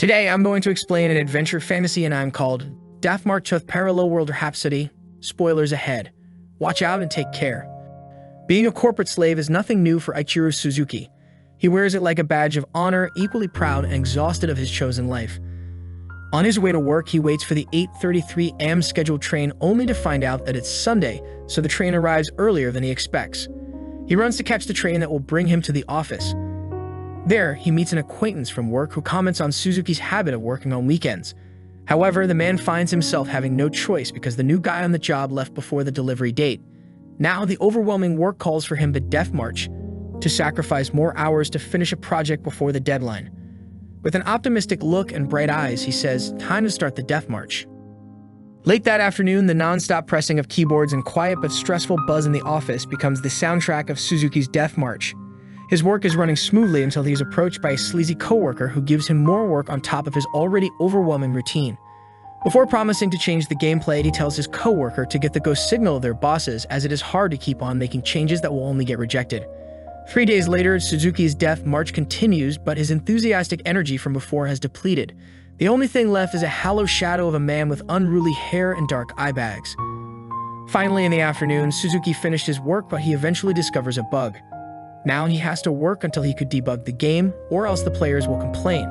Today, I'm going to explain an adventure fantasy anime called Death March of Parallel World Rhapsody. Spoilers ahead. Watch out and take care. Being a corporate slave is nothing new for Ichiro Suzuki. He wears it like a badge of honor, equally proud and exhausted of his chosen life. On his way to work, he waits for the 8:33 a.m. scheduled train only to find out that it's Sunday, so the train arrives earlier than he expects. He runs to catch the train that will bring him to the office. There, he meets an acquaintance from work who comments on Suzuki's habit of working on weekends. However, the man finds himself having no choice because the new guy on the job left before the delivery date. Now, the overwhelming work calls for him to death march, to sacrifice more hours to finish a project before the deadline. With an optimistic look and bright eyes, he says, "Time to start the death march." Late that afternoon, the non-stop pressing of keyboards and quiet but stressful buzz in the office becomes the soundtrack of Suzuki's death march. His work is running smoothly until he is approached by a sleazy coworker who gives him more work on top of his already overwhelming routine. Before promising to change the gameplay, he tells his coworker to get the go signal of their bosses, as it is hard to keep on making changes that will only get rejected. 3 days later, Suzuki's death march continues, but his enthusiastic energy from before has depleted. The only thing left is a hollow shadow of a man with unruly hair and dark eye bags. Finally, in the afternoon, Suzuki finished his work, but he eventually discovers a bug. Now he has to work until he could debug the game, or else the players will complain.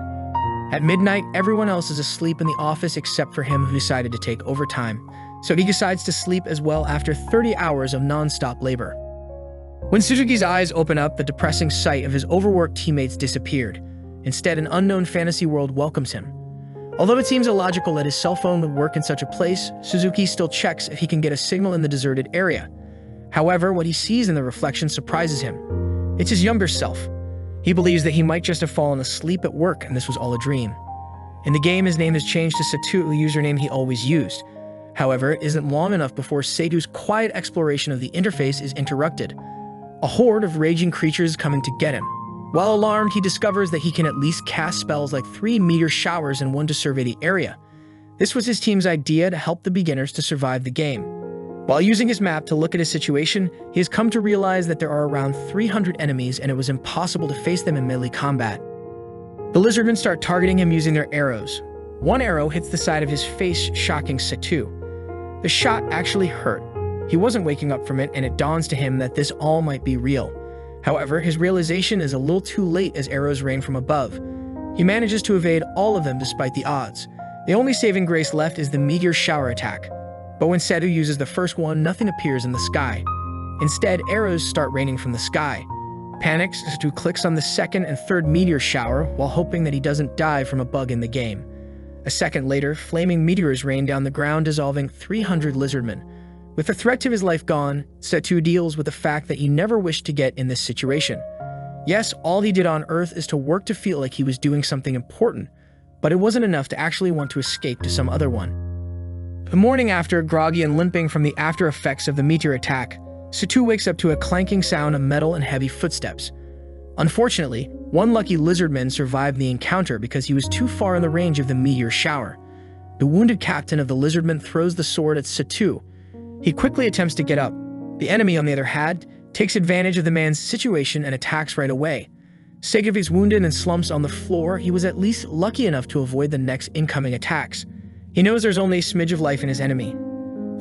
At midnight, everyone else is asleep in the office except for him, who decided to take overtime. So he decides to sleep as well after 30 hours of non-stop labor. When Suzuki's eyes open up, the depressing sight of his overworked teammates disappeared. Instead, an unknown fantasy world welcomes him. Although it seems illogical that his cell phone would work in such a place, Suzuki still checks if he can get a signal in the deserted area. However, what he sees in the reflection surprises him. It's his younger self. He believes that he might just have fallen asleep at work and this was all a dream. In the game, his name is changed to Satou, the username he always used. However, it isn't long enough before Satou's quiet exploration of the interface is interrupted. A horde of raging creatures is coming to get him. While alarmed, he discovers that he can at least cast spells like 3 meteor showers and 1 to survey the area. This was his team's idea to help the beginners to survive the game. While using his map to look at his situation, he has come to realize that there are around 300 enemies and it was impossible to face them in melee combat. The lizardmen start targeting him using their arrows. One arrow hits the side of his face, shocking Satou. The shot actually hurt. He wasn't waking up from it, and it dawns to him that this all might be real. However, his realization is a little too late as arrows rain from above. He manages to evade all of them despite the odds. The only saving grace left is the meteor shower attack. But when Satou uses the first one, nothing appears in the sky. Instead, arrows start raining from the sky. Panicked, Satou clicks on the second and third meteor shower while hoping that he doesn't die from a bug in the game. A second later, flaming meteors rain down the ground, dissolving 300 lizardmen. With the threat to his life gone, Satou deals with the fact that he never wished to get in this situation. Yes, all he did on Earth is to work to feel like he was doing something important, but it wasn't enough to actually want to escape to some other one. The morning after, groggy and limping from the after effects of the meteor attack, Satou wakes up to a clanking sound of metal and heavy footsteps. Unfortunately, one lucky lizardman survived the encounter because he was too far in the range of the meteor shower. The wounded captain of the lizardmen throws the sword at Satou. He quickly attempts to get up. The enemy, on the other hand, takes advantage of the man's situation and attacks right away. Sake of his wounded and slumps on the floor, he was at least lucky enough to avoid the next incoming attacks. He knows there's only a smidge of life in his enemy.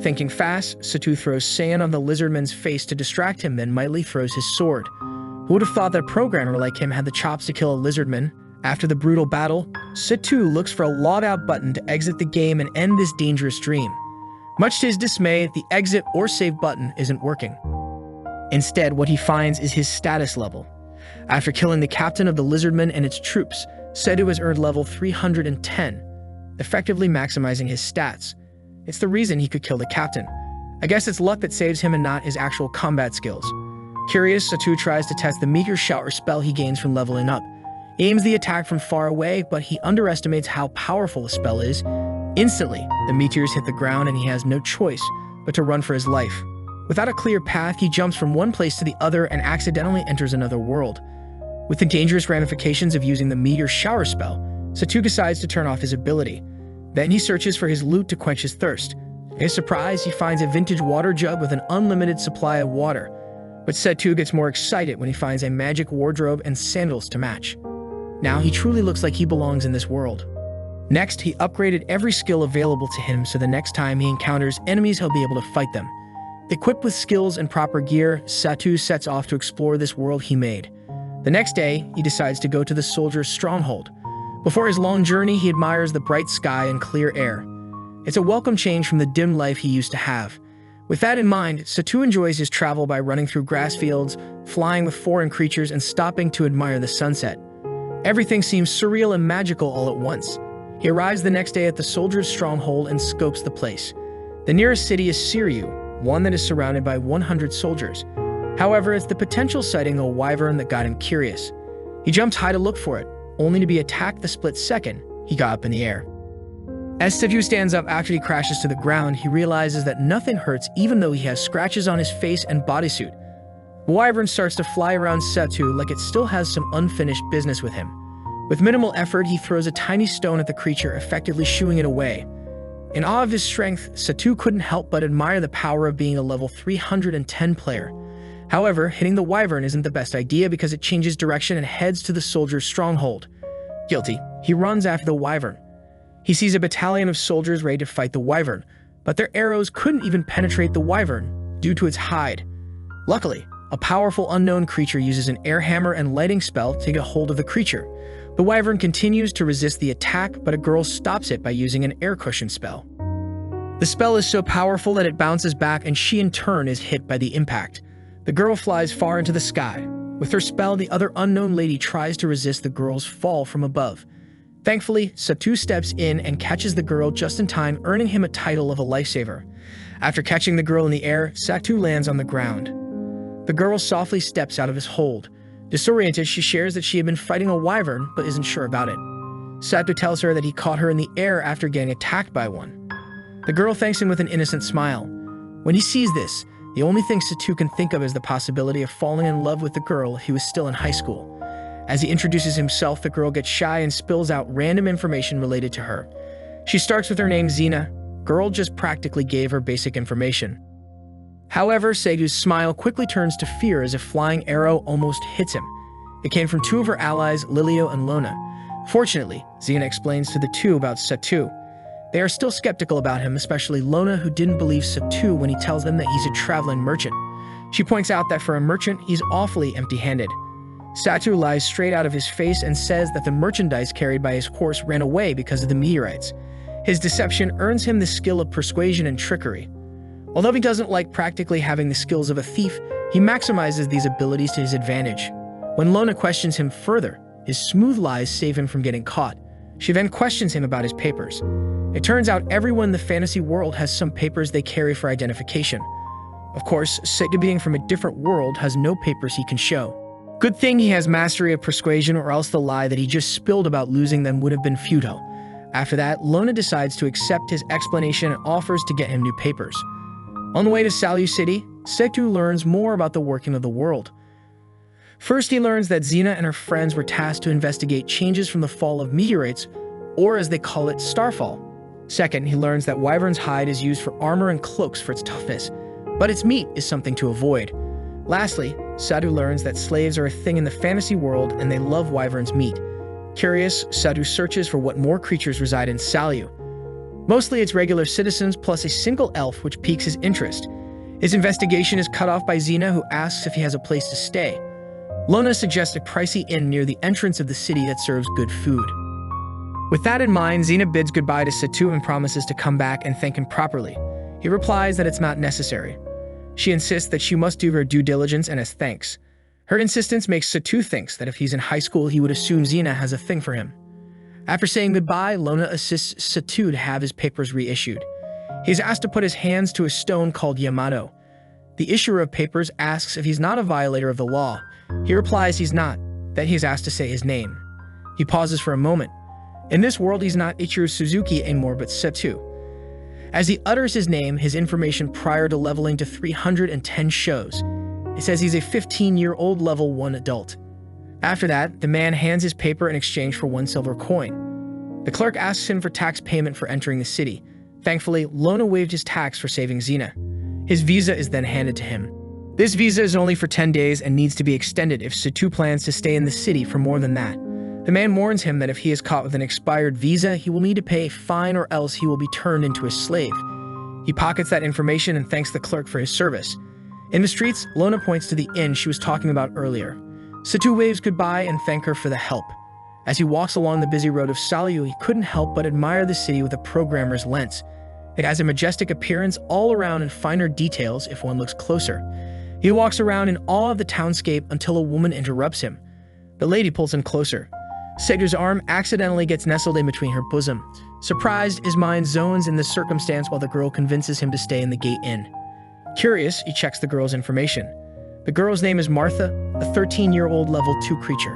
Thinking fast, Satou throws sand on the lizardman's face to distract him, then mightily throws his sword. Who would have thought that a programmer like him had the chops to kill a lizardman? After the brutal battle, Satou looks for a log-out button to exit the game and end this dangerous dream. Much to his dismay, the exit or save button isn't working. Instead, what he finds is his status level. After killing the captain of the lizardmen and its troops, Satou has earned level 310. Effectively maximizing his stats. It's the reason he could kill the captain. I guess it's luck that saves him and not his actual combat skills. Curious, Satou tries to test the meteor shower spell he gains from leveling up. He aims the attack from far away, but he underestimates how powerful the spell is. Instantly, the meteors hit the ground and he has no choice but to run for his life. Without a clear path, he jumps from one place to the other and accidentally enters another world. With the dangerous ramifications of using the meteor shower spell, Satou decides to turn off his ability. Then he searches for his loot to quench his thirst. To his surprise, he finds a vintage water jug with an unlimited supply of water. But Satou gets more excited when he finds a magic wardrobe and sandals to match. Now he truly looks like he belongs in this world. Next, he upgraded every skill available to him so the next time he encounters enemies, he'll be able to fight them. Equipped with skills and proper gear, Satou sets off to explore this world he made. The next day, he decides to go to the soldier's stronghold. Before his long journey, he admires the bright sky and clear air. It's a welcome change from the dim life he used to have. With that in mind, Satou enjoys his travel by running through grass fields, flying with foreign creatures, and stopping to admire the sunset. Everything seems surreal and magical all at once. He arrives the next day at the soldier's stronghold and scopes the place. The nearest city is Siriu, one that is surrounded by 100 soldiers. However, it's the potential sighting of a wyvern that got him curious. He jumped high to look for it, only to be attacked the split second he got up in the air. As Satou stands up after he crashes to the ground, he realizes that nothing hurts even though he has scratches on his face and bodysuit. The wyvern starts to fly around Satou like it still has some unfinished business with him. With minimal effort, he throws a tiny stone at the creature, effectively shooing it away. In awe of his strength, Satou couldn't help but admire the power of being a level 310 player. However, hitting the wyvern isn't the best idea because it changes direction and heads to the soldier's stronghold. Guilty, he runs after the wyvern. He sees a battalion of soldiers ready to fight the wyvern, but their arrows couldn't even penetrate the wyvern due to its hide. Luckily, a powerful unknown creature uses an air hammer and lighting spell to get hold of the creature. The wyvern continues to resist the attack, but a girl stops it by using an air cushion spell. The spell is so powerful that it bounces back and she in turn is hit by the impact. The girl flies far into the sky. With her spell, the other unknown lady tries to resist the girl's fall from above. Thankfully, Satou steps in and catches the girl just in time, earning him a title of a lifesaver. After catching the girl in the air, Satou lands on the ground. The girl softly steps out of his hold. Disoriented, she shares that she had been fighting a wyvern but isn't sure about it. Satou tells her that he caught her in the air after getting attacked by one. The girl thanks him with an innocent smile. When he sees this, the only thing Satou can think of is the possibility of falling in love with the girl if he was still in high school. As he introduces himself, the girl gets shy and spills out random information related to her. She starts with her name Xena. Girl just practically gave her basic information. However, Satou's smile quickly turns to fear as a flying arrow almost hits him. It came from two of her allies, Lilio and Lona. Fortunately, Xena explains to the two about Satou. They are still skeptical about him, especially Lona, who didn't believe Satou when he tells them that he's a traveling merchant. She points out that for a merchant, he's awfully empty-handed. Satou lies straight out of his face and says that the merchandise carried by his horse ran away because of the meteorites. His deception earns him the skill of persuasion and trickery. Although he doesn't like practically having the skills of a thief, he maximizes these abilities to his advantage. When Lona questions him further, his smooth lies save him from getting caught. She then questions him about his papers. It turns out everyone in the fantasy world has some papers they carry for identification. Of course, Satou, being from a different world, has no papers he can show. Good thing he has mastery of persuasion, or else the lie that he just spilled about losing them would have been futile. After that, Lona decides to accept his explanation and offers to get him new papers. On the way to Saliu City, Satou learns more about the working of the world. First, he learns that Xena and her friends were tasked to investigate changes from the fall of meteorites, or as they call it, starfall. Second, he learns that wyvern's hide is used for armor and cloaks for its toughness, but its meat is something to avoid. Lastly, Satou learns that slaves are a thing in the fantasy world and they love wyvern's meat. Curious, Satou searches for what more creatures reside in Saliu. Mostly it's regular citizens plus a single elf, which piques his interest. His investigation is cut off by Xena, who asks if he has a place to stay. Lona suggests a pricey inn near the entrance of the city that serves good food. With that in mind, Xena bids goodbye to Satou and promises to come back and thank him properly. He replies that it's not necessary. She insists that she must do her due diligence and as thanks. Her insistence makes Satou think that if he's in high school, he would assume Xena has a thing for him. After saying goodbye, Lona assists Satou to have his papers reissued. He is asked to put his hands to a stone called Yamato. The issuer of papers asks if he's not a violator of the law. He replies he's not, that he is asked to say his name. He pauses for a moment. In this world, he's not Ichiro Suzuki anymore, but Satou. As he utters his name, his information prior to leveling to 310 shows. It says he's a 15-year-old level 1 adult. After that, the man hands his paper in exchange for 1 silver coin. The clerk asks him for tax payment for entering the city. Thankfully, Lona waived his tax for saving Xena. His visa is then handed to him. This visa is only for 10 days and needs to be extended if Satou plans to stay in the city for more than that. The man warns him that if he is caught with an expired visa, he will need to pay a fine or else he will be turned into a slave. He pockets that information and thanks the clerk for his service. In the streets, Lona points to the inn she was talking about earlier. Satou waves goodbye and thanks her for the help. As he walks along the busy road of Salyu, he couldn't help but admire the city with a programmer's lens. It has a majestic appearance all around and finer details if one looks closer. He walks around in awe of the townscape until a woman interrupts him. The lady pulls him closer. Satou's arm accidentally gets nestled in between her bosom. Surprised, his mind zones in this circumstance while the girl convinces him to stay in the gate inn. Curious, he checks the girl's information. The girl's name is Martha, a 13-year-old level 2 creature.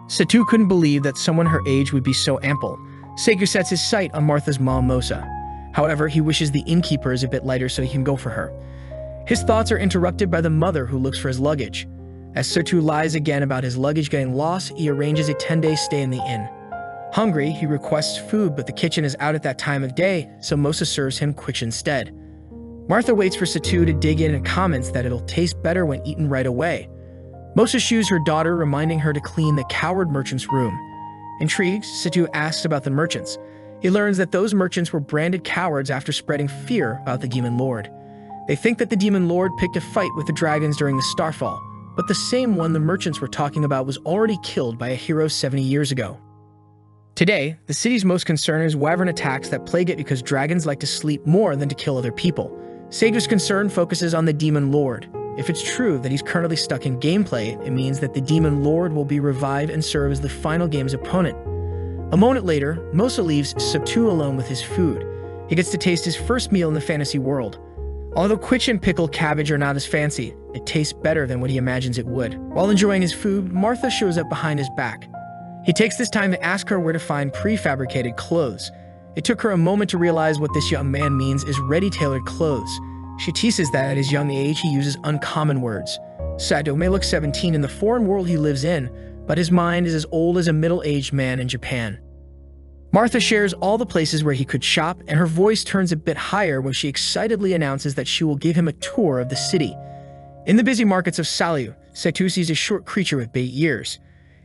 Satou couldn't believe that someone her age would be so ample. Satou sets his sight on Martha's mom, Mosa. However, he wishes the innkeeper is a bit lighter so he can go for her. His thoughts are interrupted by the mother who looks for his luggage. As Satou lies again about his luggage getting lost, he arranges a 10-day stay in the inn. Hungry, he requests food, but the kitchen is out at that time of day, so Mosa serves him quiche instead. Martha waits for Satou to dig in and comments that it'll taste better when eaten right away. Mosa shoos her daughter, reminding her to clean the coward merchant's room. Intrigued, Satou asks about the merchants. He learns that those merchants were branded cowards after spreading fear about the Demon Lord. They think that the Demon Lord picked a fight with the dragons during the Starfall, but the same one the merchants were talking about was already killed by a hero 70 years ago. Today, the city's most concern is wyvern attacks that plague it because dragons like to sleep more than to kill other people. Satou's concern focuses on the Demon Lord. If it's true that he's currently stuck in gameplay, it means that the Demon Lord will be revived and serve as the final game's opponent. A moment later, Mosa leaves Satou alone with his food. He gets to taste his first meal in the fantasy world. Although quiche and pickled cabbage are not as fancy, it tastes better than what he imagines it would. While enjoying his food, Martha shows up behind his back. He takes this time to ask her where to find prefabricated clothes. It took her a moment to realize what this young man means is ready-tailored clothes. She teases that at his young age he uses uncommon words. Satou may look 17 in the foreign world he lives in, but his mind is as old as a middle-aged man in Japan. Martha shares all the places where he could shop, and her voice turns a bit higher when she excitedly announces that she will give him a tour of the city. In the busy markets of Salyu, Satou sees a short creature with bait ears.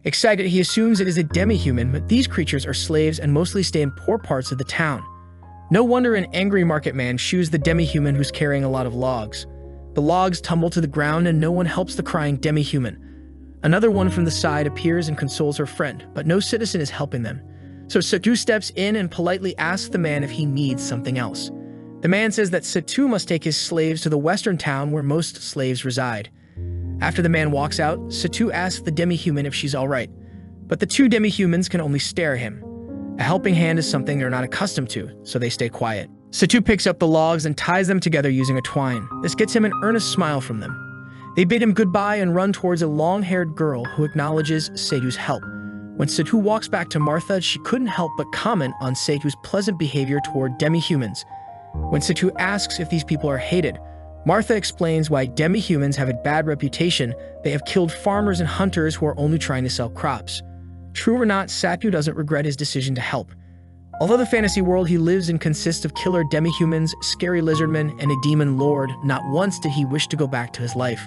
Excited, he assumes it is a demi-human, but these creatures are slaves and mostly stay in poor parts of the town. No wonder an angry market man shoos the demi-human who's carrying a lot of logs. The logs tumble to the ground and no one helps the crying demi-human. Another one from the side appears and consoles her friend, but no citizen is helping them. So Satou steps in and politely asks the man if he needs something else. The man says that Satou must take his slaves to the western town where most slaves reside. After the man walks out, Satou asks the demi-human if she's alright, but the two demi-humans can only stare at him. A helping hand is something they're not accustomed to, so they stay quiet. Satou picks up the logs and ties them together using a twine. This gets him an earnest smile from them. They bid him goodbye and run towards a long-haired girl who acknowledges Satou's help. When Satou walks back to Martha, she couldn't help but comment on Satou's pleasant behavior toward demi-humans. When Satou asks if these people are hated, Martha explains why demi-humans have a bad reputation. They have killed farmers and hunters who are only trying to sell crops. True or not, Satou doesn't regret his decision to help. Although the fantasy world he lives in consists of killer demi-humans, scary lizardmen, and a demon lord, not once did he wish to go back to his life.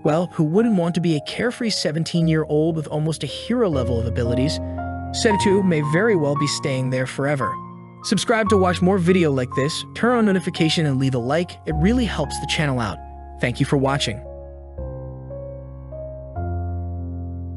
Well, who wouldn't want to be a carefree 17-year-old with almost a hero level of abilities? Satou may very well be staying there forever. Subscribe to watch more video like this, turn on notification and leave a like. It really helps the channel out. Thank you for watching.